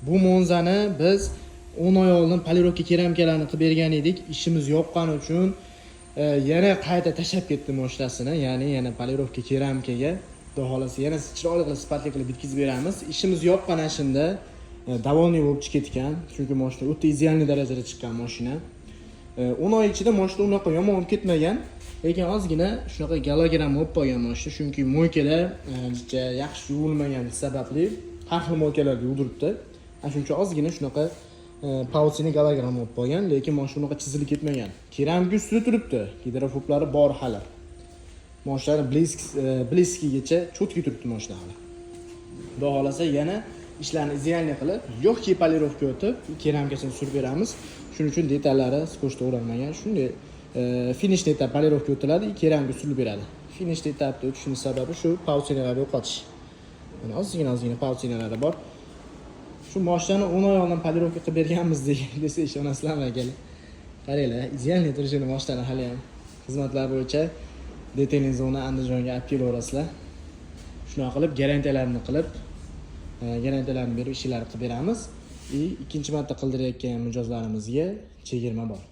Bu Monzani biz 10 oy oldin polirovka keramikalarni qilib bergan edik. Ishimiz yoqqani uchun yana qayta tashab ketdim mashinasini. Ya'ni yana polirovka keramikaga xudo xolasa yana chiroyli qilib sifatli qilib bitkizib beramiz. Ishimiz yoqqan shunda davolniy bo'lib chiqib ketgan. Chunki mashina o'ta ideal darajada chiqqan mashina. 10 oy ichida mashina unaqa yomon bo'lib ketmagan. Lekin ozgina shunaqa galogram bo'lib qolgan mashina. Chunki mo'ykalar yaxshi yuvilmagan sababli har xil mo'ykalarga yuribdi. Shuning uchun ozgina shunaqa pausini galogram bo'lib qolgan, lekin mashina unaqa chizilib ketmagan. Keramik ustida turibdi. Gidrofoblari bor hali. Mashina bliskigacha cho'tki turibdi mashina hali. Xudo xolasa yana ishlarni idealni qilib, yo'qki polirovka o'tib, keramikasini surib beramiz. Shuning uchun detallari skochda o'ralmagan. Shunday finish etap polirovka o'tiladi, keramik surilib beradi. Finish etapda o'tishining sababi shu pausinalarni yo'qotish. Mana ozgina pausinalari bor. Shu mashinani 10 oy oldin polirovka qilib berganmiz desa ishonasizlarmi akalar? Qaranglar, idealniy turishini mashinani hali ham xizmatlar bo'yicha detailing zona Andijonga olib kelaverasizlar. Shunaqa qilib garantiyalarni berib ishlarni qilib beramiz. Ikkinchi marta qildirayotgan mijozlarimizga chegirma bor.